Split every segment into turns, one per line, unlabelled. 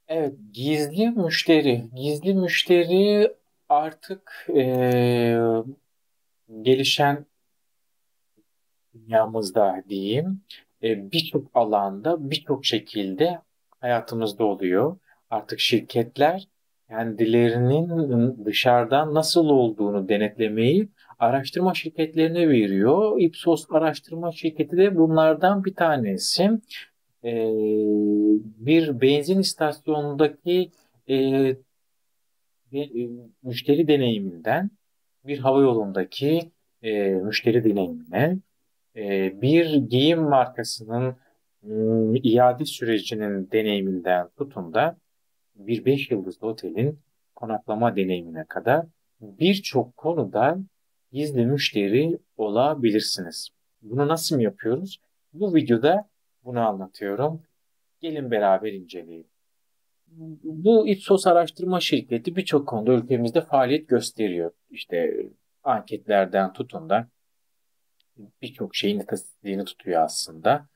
Evet, gizli müşteri. Gizli müşteri artık gelişen dünyamızda diyeyim birçok alanda, birçok şekilde hayatımızda oluyor. Artık şirketler kendilerinin dışarıdan nasıl olduğunu denetlemeyi araştırma şirketlerine veriyor. Ipsos araştırma şirketi de bunlardan bir tanesi. Ee, Bir benzin istasyonundaki e, müşteri deneyiminden bir hava yolundaki müşteri deneyimine, bir giyim markasının iade sürecinin deneyiminden tutun da bir 5 yıldızlı otelin konaklama deneyimine kadar birçok konuda gizli müşteri olabilirsiniz. Bunu nasıl yapıyoruz? Bu videoda bunu anlatıyorum. Gelin beraber inceleyelim. Bu Ipsos araştırma şirketi birçok konuda ülkemizde faaliyet gösteriyor. İşte anketlerden tutun da birçok şeyin istatistiğini tutuyor aslında.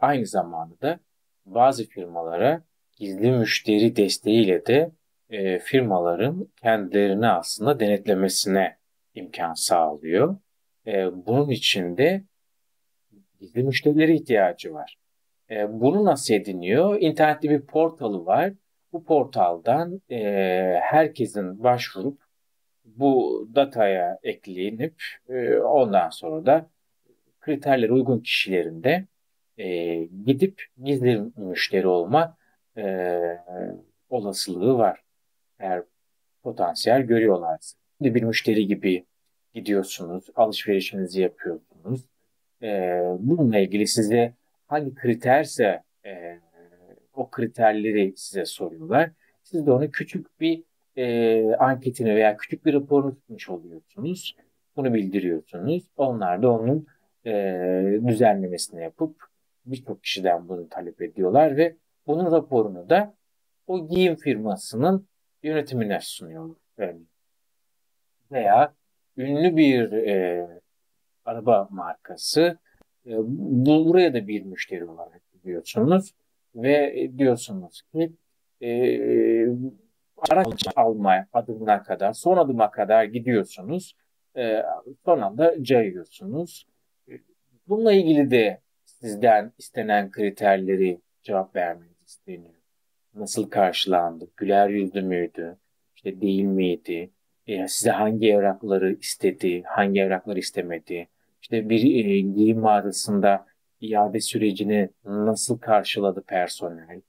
Aynı zamanda da bazı firmalara gizli müşteri desteğiyle de firmaların kendilerini aslında denetlemesine imkan sağlıyor. Bunun için de gizli müşterilere ihtiyacı var. Bunu nasıl ediniyor? İnternette bir portalı var. Bu portaldan herkesin başvurup bu dataya eklenip ondan sonra da kriterlere uygun kişilerin de gidip gizli müşteri olma e, olasılığı var. Eğer potansiyel görüyorlarsa. Şimdi bir müşteri gibi gidiyorsunuz, alışverişinizi yapıyorsunuz. Bununla ilgili size hangi kriterse o kriterleri size soruyorlar. Siz de onu küçük bir anketini veya küçük bir raporunu tutmuş oluyorsunuz. Bunu bildiriyorsunuz. Onlar da onun düzenlemesini yapıp birçok kişiden bunu talep ediyorlar ve bunun raporunu da o giyim firmasının yönetimine sunuyorlar. Örneğin. Veya ünlü bir araba markası. Buraya da bir müşteri olarak gidiyorsunuz ve diyorsunuz ki e, araç alma adımına kadar, son adıma kadar gidiyorsunuz. Son anda cayıyorsunuz. E, Bununla ilgili de sizden istenen kriterleri cevap vermeniz isteniyor. Nasıl karşılandı? Güler yüzlü müydü? İşte değil miydi? Size hangi evrakları istedi? Hangi evrakları istemedi? İşte bir giyim mağazasında iade sürecini nasıl karşıladı personel?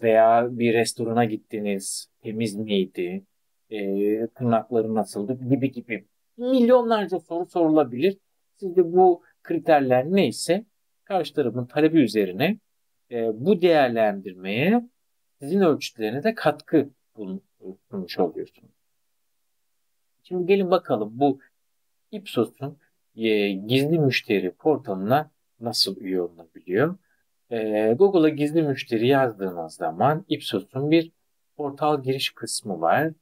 Veya bir restorana gittiniz, temiz miydi? Tırnakları nasıldı? Gibi gibi milyonlarca soru sorulabilir. Siz de bu kriterler neyse karşı tarafın talebi üzerine bu değerlendirmeye sizin ölçütlerine de katkı bulmuş oluyorsunuz. Şimdi gelin bakalım bu Ipsos'un gizli müşteri portalına nasıl üye olunabiliyor? Google'a gizli müşteri yazdığınız zaman Ipsos'un bir portal giriş kısmı var.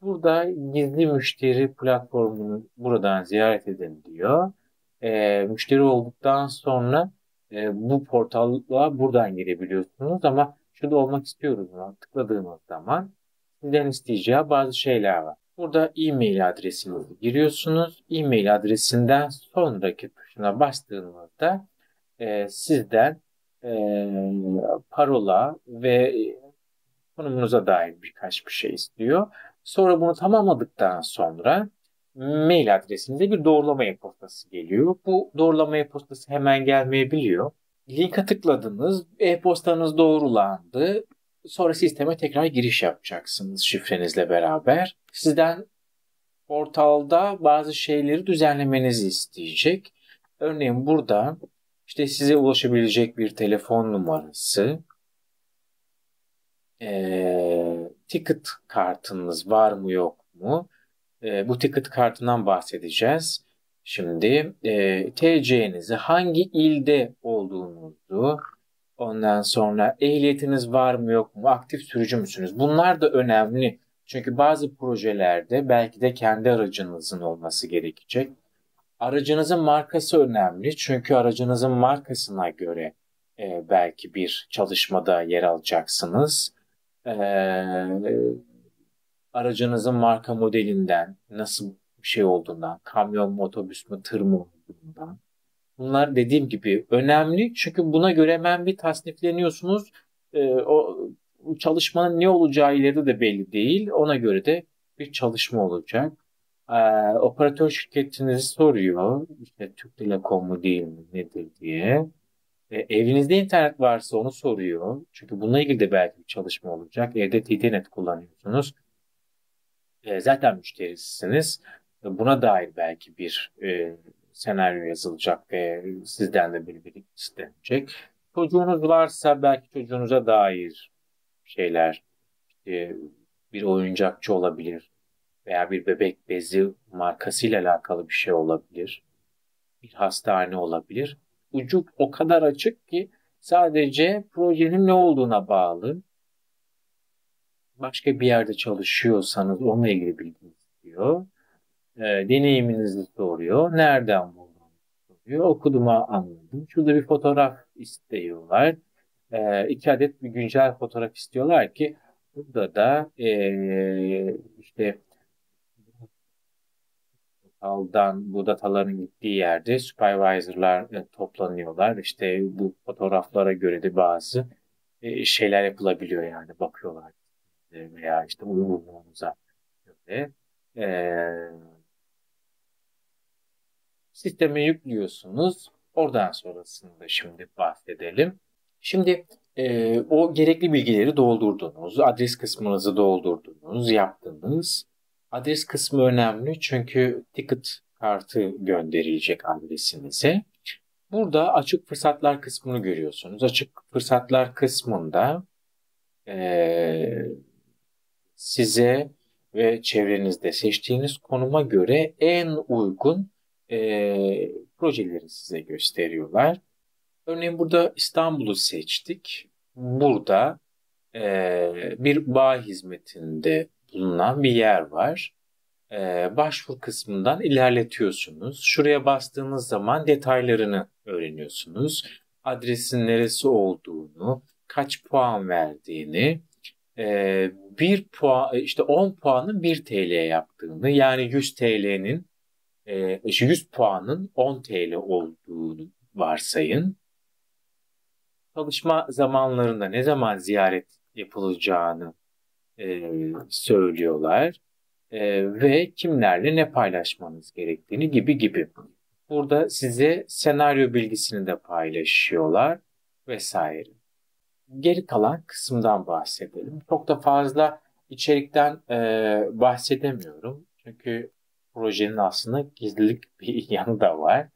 Burada gizli müşteri platformunu buradan ziyaret edin diyor. Müşteri olduktan sonra bu portala buradan girebiliyorsunuz ama şurada olmak istiyoruz mu? Tıkladığınız zaman sizden isteyeceği bazı şeyler var. Burada e-mail adresinizi giriyorsunuz. E-mail adresinden sonraki tuşuna bastığınızda sizden parola ve konumunuza dair birkaç bir şey istiyor. Sonra bunu tamamladıktan sonra mail adresinize bir doğrulama e-postası geliyor. Bu doğrulama e-postası hemen gelmeyebiliyor. Linka tıkladınız, e-postanız doğrulandı. Sonra sisteme tekrar giriş yapacaksınız şifrenizle beraber. Sizden portalda bazı şeyleri düzenlemenizi isteyecek. Örneğin burada işte size ulaşabilecek bir telefon numarası, ticket kartınız var mı yok mu? Bu ticket kartından bahsedeceğiz. Şimdi TC'nizi hangi ilde olduğunuzu, ondan sonra ehliyetiniz var mı yok mu, aktif sürücü müsünüz? Bunlar da önemli. Çünkü bazı projelerde belki de kendi aracınızın olması gerekecek. Aracınızın markası önemli. Çünkü aracınızın markasına göre belki bir çalışmada yer alacaksınız. aracınızın marka modelinden, nasıl bir şey olduğundan, kamyon mu, otobüs mü, tır mı olduğundan. Bunlar dediğim gibi önemli çünkü buna göre hemen bir tasnifleniyorsunuz. O çalışmanın ne olacağı ileride de belli değil. Ona göre de bir çalışma olacak. Ee, Operatör şirketinizi soruyor. İşte Türk Telekom mu değil mi nedir diye. Evinizde internet varsa onu soruyor. Çünkü bununla ilgili de belki bir çalışma olacak. Evde TT-Net kullanıyorsunuz. Zaten müşterisiniz. Buna dair belki bir senaryo yazılacak ve sizden de bir bilgi istenecek. Çocuğunuz varsa belki çocuğunuza dair şeyler, e, bir oyuncakçı olabilir veya bir bebek bezi markasıyla alakalı bir şey olabilir. Bir hastane olabilir. Ucu o kadar açık ki sadece projenin ne olduğuna bağlı. Başka bir yerde çalışıyorsanız onunla ilgili bilgi istiyor. Deneyiminizi soruyor. Nereden buldun soruyor. Okuduğumu anladım. Şurada bir fotoğraf istiyorlar. 2 adet bir güncel fotoğraf istiyorlar ki burada da işte bu dataların gittiği yerde supervisorlar toplanıyorlar. İşte bu fotoğraflara göre de bazı şeyler yapılabiliyor yani bakıyorlar veya işte uygunluğunuza göre. E, Sisteme yüklüyorsunuz. Oradan sonrasını da şimdi bahsedelim. Şimdi o gerekli bilgileri doldurdunuz. Adres kısmınızı doldurdunuz, yaptınız. Adres kısmı önemli çünkü ticket kartı gönderilecek adresinize. Burada açık fırsatlar kısmını görüyorsunuz. Açık fırsatlar kısmında e, size ve çevrenizde seçtiğiniz konuma göre en uygun projeleri size gösteriyorlar. Örneğin burada İstanbul'u seçtik. Burada bir bağ hizmetinde bulunan bir yer var. Başvuru kısmından ilerletiyorsunuz. Şuraya bastığınız zaman detaylarını öğreniyorsunuz. Adresin neresi olduğunu, kaç puan verdiğini, bir puan işte 10 puanın 1 TL yaptığını yani 100 TL'nin 100 puanın 10 TL olduğunu varsayın. Çalışma zamanlarında ne zaman ziyaret yapılacağını söylüyorlar. Ve kimlerle ne paylaşmanız gerektiğini gibi gibi. Burada size senaryo bilgisini de paylaşıyorlar vesaire. Geri kalan kısımdan bahsedelim. Çok da fazla içerikten bahsedemiyorum. Çünkü projenin aslında gizlilik bir yanı da var.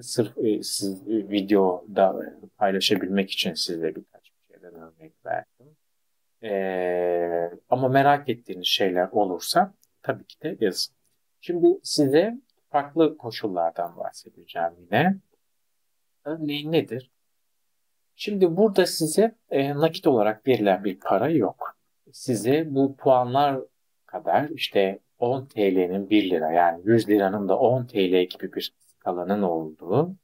Sırf siz videoda paylaşabilmek için size birkaç bir şeyden örnek verdim. Ama merak ettiğiniz şeyler olursa tabii ki de yazın. Şimdi size farklı koşullardan bahsedeceğim yine. Örneğin nedir? Şimdi burada size nakit olarak verilen bir para yok. Size bu puanlar kadar işte 10 TL'nin 1 lira yani 100 liranın da 10 TL gibi bir skalanın olduğu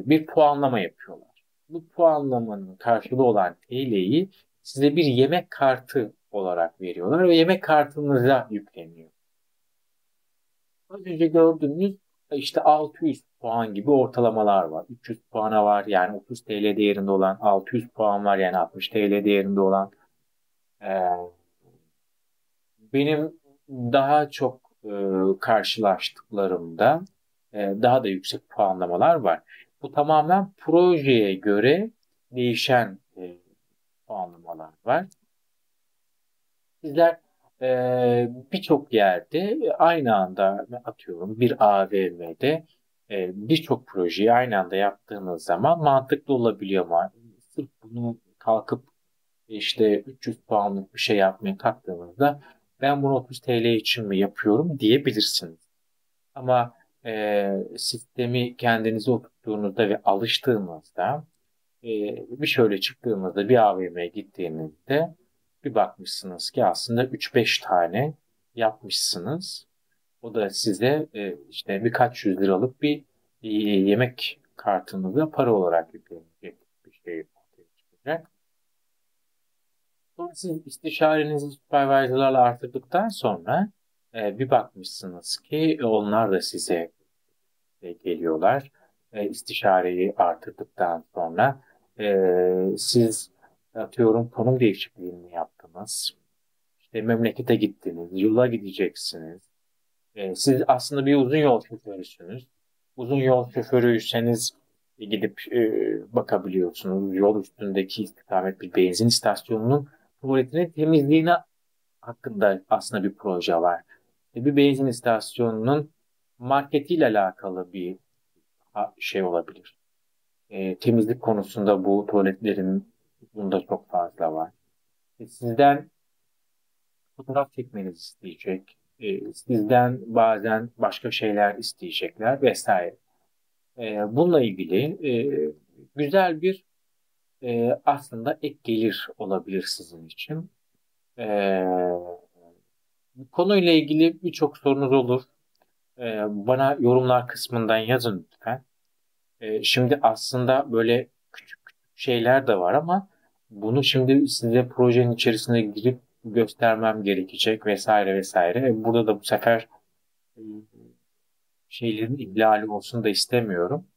bir puanlama yapıyorlar. Bu puanlamanın karşılığı olan TL'yi size bir yemek kartı olarak veriyorlar ve yemek kartınıza yükleniyor. Az önce gördüğünüz işte 600 puan gibi ortalamalar var. 300 puana var yani 30 TL değerinde olan, 600 puan var yani 60 TL değerinde olan. Ee, Benim daha çok karşılaştıklarımda daha da yüksek puanlamalar var. Bu tamamen projeye göre değişen puanlamalar var. Sizler birçok yerde aynı anda atıyorum bir AVM'de birçok projeyi aynı anda yaptığınız zaman mantıklı olabiliyor ama sırf bunu kalkıp işte 300 puanlık bir şey yapmaya kalktığınızda ben bunu 30 TL için mi yapıyorum diyebilirsiniz. Ama sistemi kendinize oturttuğunuzda ve alıştığınızda bir şöyle çıktığınızda bir AVM'ye gittiğinizde bir bakmışsınız ki aslında 3-5 tane yapmışsınız. O da size işte birkaç 100 liralık bir yemek kartınıza para olarak yüklenecek bir şey ortaya çıkacak. Ama siz istişarenizi supervisor'larla artırdıktan sonra bir bakmışsınız ki onlar da size geliyorlar. İstişareyi artırdıktan sonra siz atıyorum konum değişikliğini yaptınız. İşte memlekete gittiniz, yola gideceksiniz. Siz aslında bir uzun yol şoförüsünüz. Uzun yol şoförüyseniz gidip bakabiliyorsunuz. Yol üstündeki istikamet bir benzin istasyonunun tuvaletinin temizliğine hakkında aslında bir proje var. Bir benzin istasyonunun marketiyle alakalı bir şey olabilir. Temizlik konusunda bu tuvaletlerin bunda çok fazla var. Sizden fotoğraf çekmenizi isteyecek. Sizden bazen başka şeyler isteyecekler vesaire. Bununla ilgili güzel bir aslında ek gelir olabilir sizin için. E, Bu konuyla ilgili birçok sorunuz olur. Bana yorumlar kısmından yazın lütfen. Şimdi aslında böyle küçük küçük şeyler de var ama bunu şimdi size projenin içerisine girip göstermem gerekecek vesaire vesaire. Burada da bu sefer e, şeylerin ihlali olsun da istemiyorum.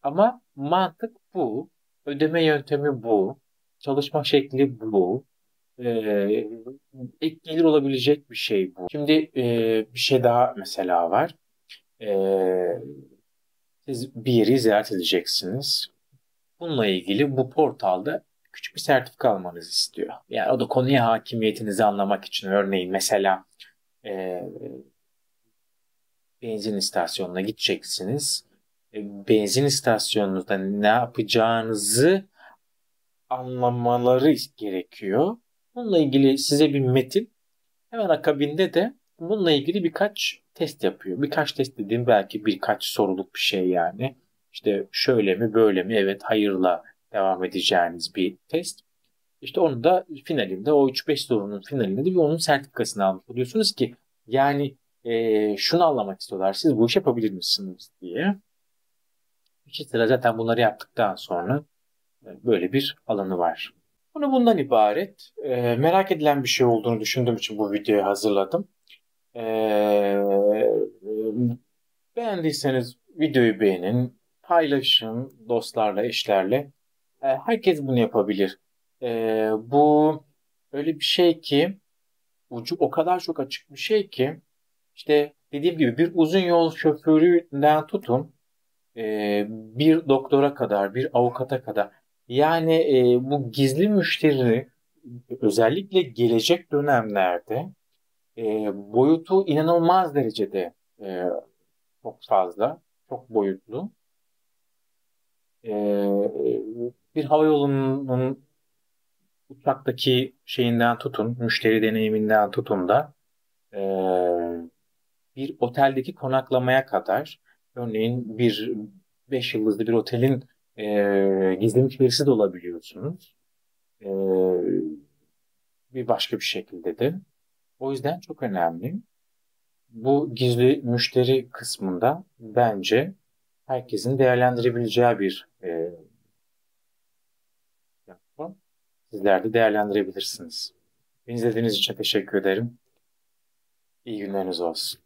Ama mantık bu. Ödeme yöntemi bu. Çalışma şekli bu. Ee, Ek gelir olabilecek bir şey bu. Şimdi bir şey daha mesela var. Ee, Siz bir yeri ziyaret edeceksiniz. Bununla ilgili bu portalda küçük bir sertifika almanızı istiyor. Yani o da konuya hakimiyetinizi anlamak için örneğin mesela e, benzin istasyonuna gideceksiniz. Benzin istasyonunuzda ne yapacağınızı anlamaları gerekiyor. Bununla ilgili size bir metin, hemen akabinde de bununla ilgili birkaç test yapıyor. Birkaç test dediğim belki birkaç soruluk bir şey yani. İşte şöyle mi böyle mi evet hayırla devam edeceğiniz bir test. İşte onu da finalinde o 3-5 sorunun finalinde de bir onun sertifikasını almış oluyorsunuz ki yani şunu anlamak istiyorlar. Siz bu işi yapabilir misiniz diye. İki sıra zaten bunları yaptıktan sonra böyle bir alanı var. Bunu bundan ibaret. Merak edilen bir şey olduğunu düşündüğüm için bu videoyu hazırladım. E, Beğendiyseniz videoyu beğenin, paylaşın dostlarla, eşlerle. Herkes bunu yapabilir. Bu öyle bir şey ki ucu o kadar çok açık bir şey ki işte dediğim gibi bir uzun yol şoföründen tutun bir doktora kadar, bir avukata kadar. Yani bu gizli müşteri özellikle gelecek dönemlerde boyutu inanılmaz derecede çok fazla, çok boyutlu. Bir havayolunun uçaktaki şeyinden tutun, müşteri deneyiminden tutun da e, bir oteldeki konaklamaya kadar, örneğin bir 5 yıldızlı bir otelin gizli müşterisi de olabiliyorsunuz. E, Bir başka bir şekilde de. O yüzden çok önemli. Bu gizli müşteri kısmında bence herkesin değerlendirebileceği bir yapı. Sizler de değerlendirebilirsiniz. Beni izlediğiniz için teşekkür ederim. İyi günleriniz olsun.